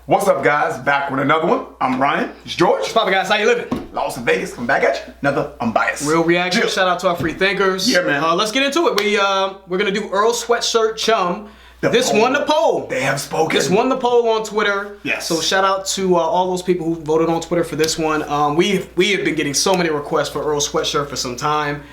What's up, guys? Back with another one. I'm Ryan. It's George. What's poppin', guys? How you living? Las Vegas. Come back at you. Another Unbiased. Real reaction. Chill. Shout out to our free thinkers. Yeah, man. Let's get into it. We're gonna do Earl Sweatshirt, Chum. This won the poll. They have spoken. This won the poll on Twitter. Yes. So shout out to all those people who voted on Twitter for this one. We have been getting so many requests for Earl Sweatshirt for some time.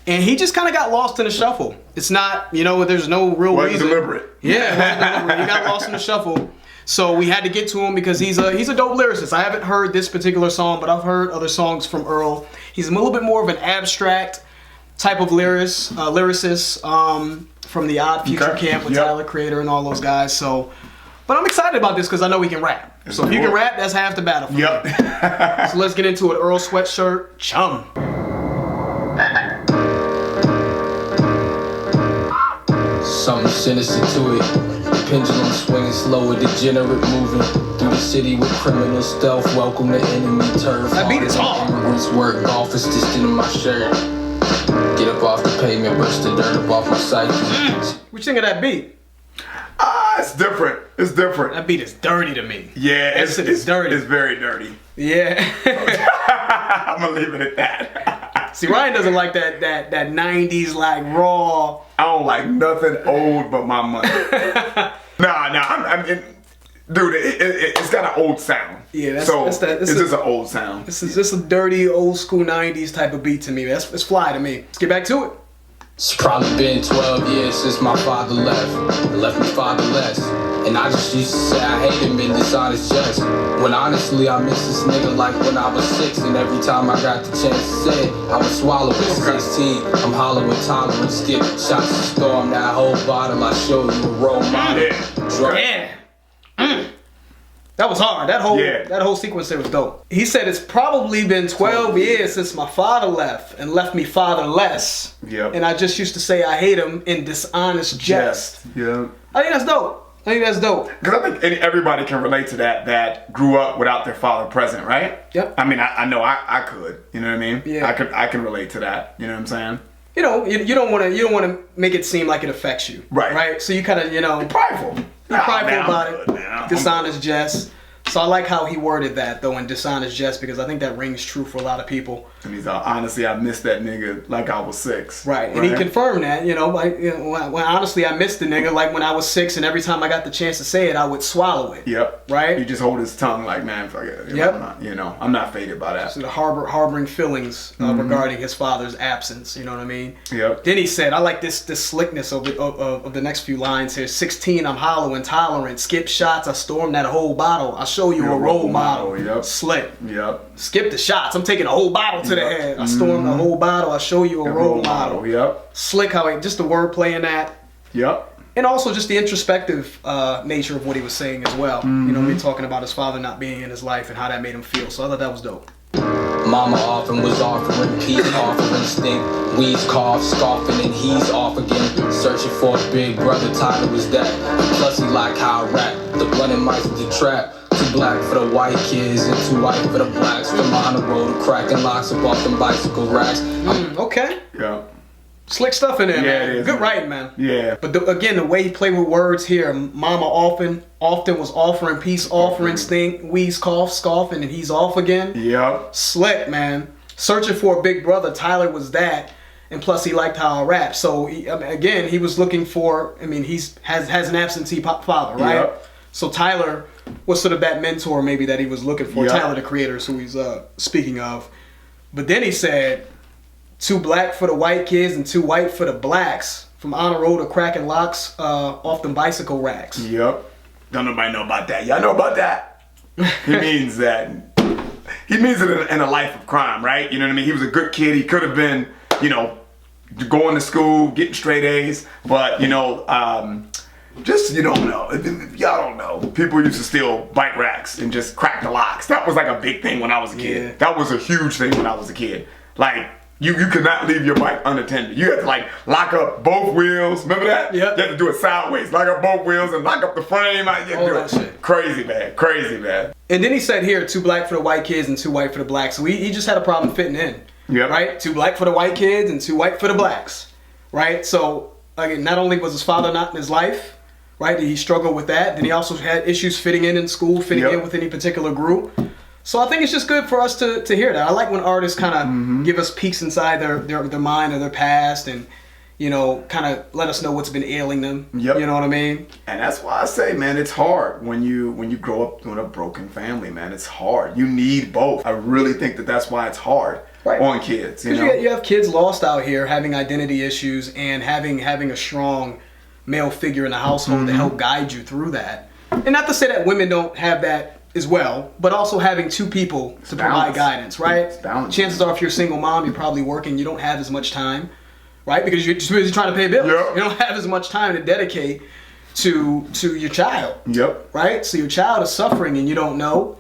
And he just kind of got lost in the shuffle. It's not, there's no real reason. Deliberate. Yeah, deliberate. He got lost in the shuffle. So we had to get to him because he's a dope lyricist. I haven't heard this particular song, but I've heard other songs from Earl. He's a little bit more of an abstract type of lyricist from the Odd Future camp with Tyler, Creator, and all those guys. So, but I'm excited about this because I know he can rap. So if you can rap, that's half the battle for me. So let's get into it. Earl Sweatshirt, Chum. Something sinister to it. Pendulum swinging slow, a degenerate moving through the city with criminal stealth. Welcome to enemy turf. That beat is hard. Immigrants work, golf is distant in my shirt. Get up off the pavement, brush the dirt up off my psyche. What you think of that beat? It's different. It's different. That beat is dirty to me. Yeah, it's dirty. It's very dirty. Yeah. I'm gonna leave it at that. See, Ryan doesn't like that 90s like raw. I don't like nothing old but my money. Dude, it's got an old sound. Yeah, it's just an old sound. This is just a dirty old school 90s type of beat to me. It's fly to me. Let's get back to it. It's probably been 12 years since my father left me fatherless. And I just used to say I hate him in dishonest jest. When honestly I miss this nigga like when I was 6. And every time I got the chance to say it, I would swallow it. 16, I'm hollowing tolerant, skip shots to storm that whole bottle. I show you a role model. Yeah. That was hard. That whole sequence there was dope. He said it's probably been 12 years since my father left and left me fatherless. Yep. And I just used to say I hate him in dishonest jest. Yeah. I think that's dope. Because I think everybody can relate to that grew up without their father present, right? Yep. I mean, I know I could. You know what I mean? Yeah. I can relate to that. You know what I'm saying? You don't want to make it seem like it affects you. Right. Right. So you kind of You're prideful. You're prideful about it. Man. Dishonest jest. So I like how he worded that though in dishonest jest because I think that rings true for a lot of people. And he's honestly, I missed that nigga like I was 6. Right. And he confirmed that, when honestly I missed the nigga like when I was 6 and every time I got the chance to say it, I would swallow it. Yep. Right? You just hold his tongue like, man, fuck it. Yep. I'm not faded by that. So the harboring feelings regarding his father's absence, you know what I mean? Yep. Then he said, I like this slickness of the next few lines here. 16, I'm hollow, intolerant, skip shots, I storm that whole bottle. I show you a role model. Yep. Slick. Yep. Skip the shots. I'm taking a whole bottle to the head. I storm the whole bottle. I show you a role model. Yep. Slick how just the wordplay in that. Yep. And also just the introspective nature of what he was saying as well. Me talking about his father not being in his life and how that made him feel. So I thought that was dope. Mama often was offering peace, offering stink. Weeds cough, scoffing, and he's off again. Searching for a big brother, Tyler was that. Plus he like how I rap, the blunt and mice with the trap. Too black for the white kids and too white for the blacks. From on the road, cracking locks up off them bicycle racks. Okay. Yeah. Slick stuff in there, yeah, man. It is, Good man. writing, man. Yeah. But again, the way he played with words here, Mama often was offering peace, offering stink, wheeze, cough, scoffing, and he's off again. Yep. Slick, man. Searching for a big brother, Tyler was that. And plus, he liked how I rap. So, again, he was looking for, has an absentee father, right? Yep. So Tyler was sort of that mentor maybe that he was looking for. Yep. Tyler, the Creator, is who he's speaking of. But then he said, too black for the white kids and too white for the blacks. From on the road to cracking locks off them bicycle racks. Yep. Don't nobody know about that. Y'all know about that? He means that. He means it in a life of crime, right? You know what I mean? He was a good kid. He could have been, going to school, getting straight A's. But, just, you don't know. If y'all don't know. People used to steal bike racks and just crack the locks. That was like a big thing when I was a kid. Yeah. That was a huge thing when I was a kid. Like, you could not leave your bike unattended. You had to lock up both wheels. Remember that? Yep. You had to do it sideways. Lock up both wheels and lock up the frame. Shit. Crazy, man. Crazy, man. And then he said here, too black for the white kids and too white for the blacks. So he just had a problem fitting in. Yep. Right? Too black for the white kids and too white for the blacks. Right? So, again, not only was his father not in his life, right? He struggled with that. Then he also had issues fitting in school, fitting in with any particular group. So I think it's just good for us to hear that. I like when artists kind of give us peeks inside their mind or their past, and kind of let us know what's been ailing them. Yep. You know what I mean? And that's why I say, man, it's hard when you grow up in a broken family, man. It's hard. You need both. I really think that's why it's hard on kids. You know, you have kids lost out here having identity issues and having a strong male figure in the household to help guide you through that. And not to say that women don't have that as well, but also having two people to provide guidance, right? Chances are, if you're a single mom, you're probably working. You don't have as much time. Right, because you're just busy trying to pay bills. Yep. You don't have as much time to dedicate to your child. Yep. Right, so your child is suffering and you don't know,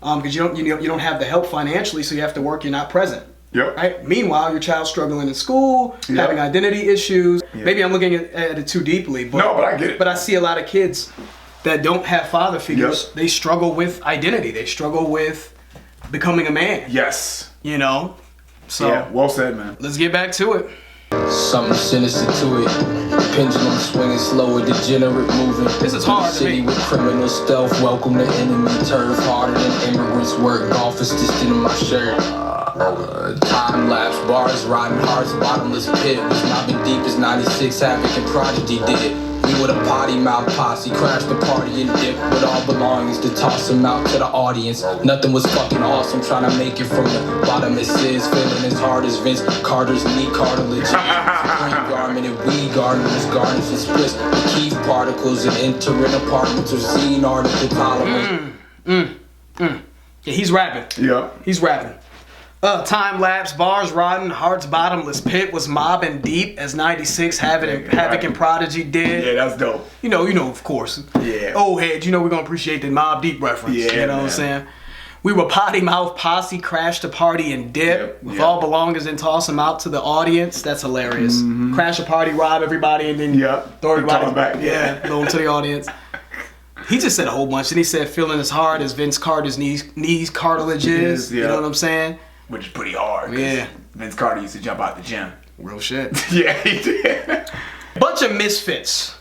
because you don't have the help financially, so you have to work. You're not present. Yep. Right. Meanwhile, your child's struggling in school, having identity issues. Yep. Maybe I'm looking at it too deeply, but I get it. But I see a lot of kids that don't have father figures. Yep. They struggle with identity. They struggle with becoming a man. Yes. So yeah, well said, man. Let's get back to it. Something sinister to it. Pendulum swinging slower, degenerate moving. This is hard to me. City with criminal stealth, welcome to enemy turf. Harder than immigrants work, golf assistant in my shirt. Time lapse, bars, riding hearts, bottomless pit. Was mobbing deep as 96, Havoc and Prodigy did. We with a potty mouth posse, crashed the party and dip with all belongings to toss them out to the audience. Nothing was fucking awesome, trying to make it from the bottom it is, feeling as hard as Vince Carter's knee cartilage. Green garment and weed gardeners, garnish and splits with Keith particles and entering apartments or zine article columns. Yeah, he's rapping. Yeah. He's rapping. Time lapse, bars riding, heart's bottomless pit was mobbing deep as 96 Havoc and Prodigy did. Yeah, that's dope. You know, of course. Yeah. Old heads, we're gonna appreciate the Mobb Deep reference. Yeah, you know what I'm saying? We were potty mouth posse, crash the party and dip with all belongings and toss them out to the audience. That's hilarious. Crash a party, rob everybody, and then throw everybody back. throw them to the audience. He just said a whole bunch, and he said feeling as hard as Vince Carter's knees cartilage is. You know what I'm saying? Which is pretty hard. Yeah. Vince Carter used to jump out the gym. Real shit. Yeah, he did. Bunch of misfits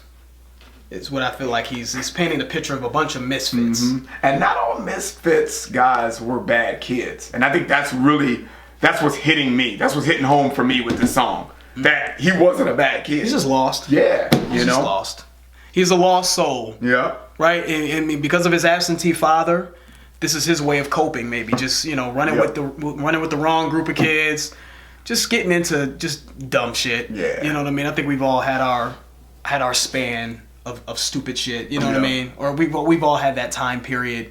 is what I feel like he's painting a picture of a bunch of misfits. And not all misfits guys were bad kids. And I think that's what's hitting me. That's what's hitting home for me with this song. That he wasn't a bad kid. He's just lost. Yeah. He's just lost. He's a lost soul. Yeah. Right? And because of his absentee father, this is his way of coping, maybe just running with the wrong group of kids, just getting into just dumb shit. Yeah, you know what I mean. I think we've all had our span of stupid shit. You know what I mean, or we've all had that time period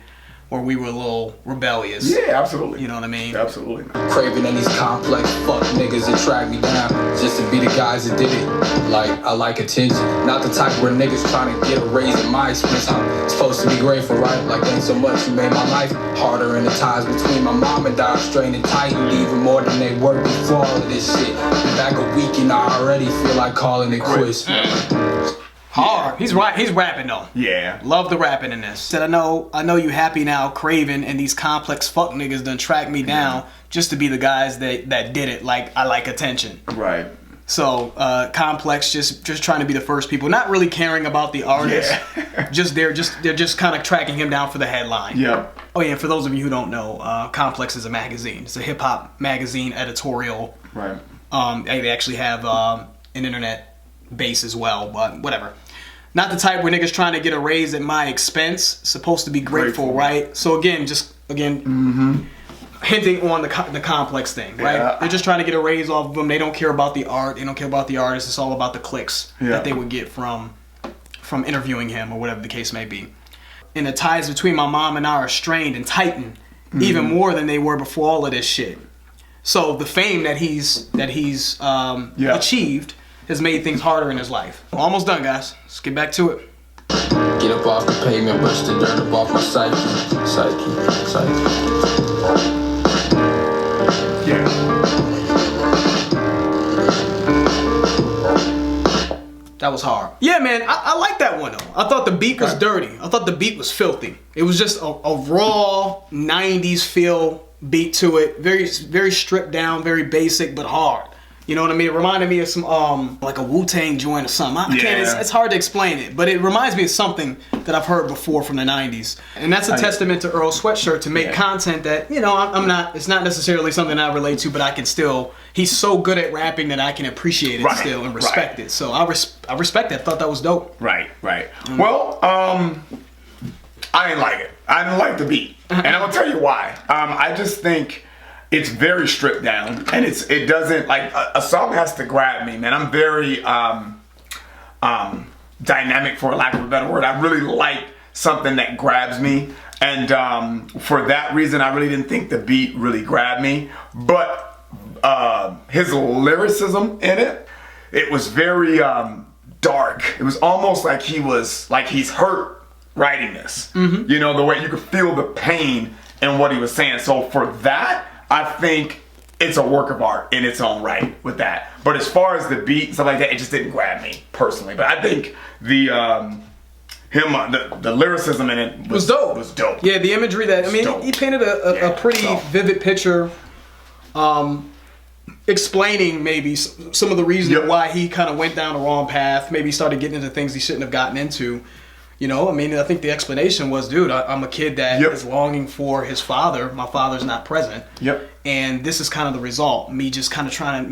where we were a little rebellious. Yeah, absolutely. You know what I mean? Absolutely. Craving in these complex fuck niggas that track me down just to be the guys that did it. Like, I like attention. Not the type where niggas trying to get a raise in my expense. I'm supposed to be grateful, right? Like, ain't so much you made my life harder, and the ties between my mom and dad strained and tightened even more than they were before all of this shit. Been back a week and I already feel like calling it quits. Hard. He's right. He's rapping though. Yeah. Love the rapping in this. Said I know you happy now, craving, and these complex fuck niggas done track me down just to be the guys that did it. Like I like attention. Right. So complex, just trying to be the first people, not really caring about the artist. Yeah. they're just kind of tracking him down for the headline. Yeah. Oh yeah. For those of you who don't know, Complex is a magazine. It's a hip hop magazine editorial. Right. They actually have an internet base as well, but whatever. Not the type where niggas trying to get a raise at my expense. Supposed to be grateful, right? So again, hinting on the complex thing, right? Yeah. They're just trying to get a raise off of them. They don't care about the art. They don't care about the artist. It's all about the clicks that they would get from interviewing him or whatever the case may be. And the ties between my mom and I are strained and tightened even more than they were before all of this shit. So the fame that he's achieved has made things harder in his life. Almost done, guys. Let's get back to it. Get up off the pavement, brush the dirt up off my psyche. Yeah. That was hard. Yeah, man, I like that one though. I thought the beat was dirty. I thought the beat was filthy. It was just a raw 90s feel beat to it. Very, very stripped down, very basic, but hard. You know what I mean? It reminded me of some like a Wu-Tang joint or something. I can't, it's hard to explain it, but it reminds me of something that I've heard before from the 90s. And that's a testament to Earl Sweatshirt to make content that, you know, I'm not, it's not necessarily something I relate to, but I can still, he's so good at rapping that I can appreciate it still and respect it. So I respect it. I thought that was dope. Right. Well, I didn't like it. I didn't like the beat. And I'm gonna tell you why. I just think it's very stripped down, and it doesn't, like, a song has to grab me, man. I'm very dynamic, for lack of a better word. I really like something that grabs me, and for that reason, I really didn't think the beat really grabbed me. But his lyricism in it, it was very dark. It was almost like he's hurt writing this. You know, the way you could feel the pain in what he was saying. So for that, I think it's a work of art in its own right with that. But as far as the beat and stuff like that, it just didn't grab me personally. But I think the lyricism in it was dope. Yeah, the imagery that, I mean, he painted a pretty vivid picture, explaining maybe some of the reasons why he kind of went down the wrong path. Maybe started getting into things he shouldn't have gotten into. You know, I mean, I think the explanation was, dude, I'm a kid that is longing for his father. My father's not present. And this is kind of the result. Me just kind of trying to,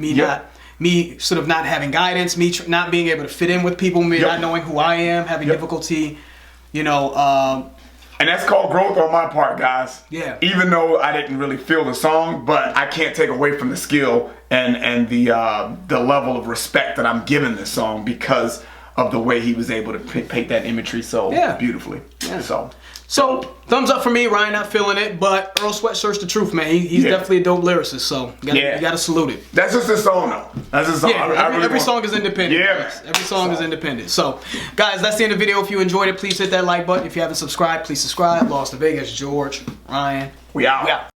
me sort of not having guidance, me not being able to fit in with people, me not knowing who I am, having difficulty, you know. And that's called growth on my part, guys. Yeah. Even though I didn't really feel the song, but I can't take away from the skill and the level of respect that I'm giving this song because of the way he was able to paint that imagery so beautifully. So thumbs up for me. Ryan not feeling it, but Earl Sweatshirt's the truth, man. He's definitely a dope lyricist, so you gotta salute it. That's just his song, though. That's his song. Yeah, every song is independent. Every song is independent. So, guys, that's the end of the video. If you enjoyed it, please hit that like button. If you haven't subscribed, please subscribe. Lost to Vegas, George, Ryan. We out.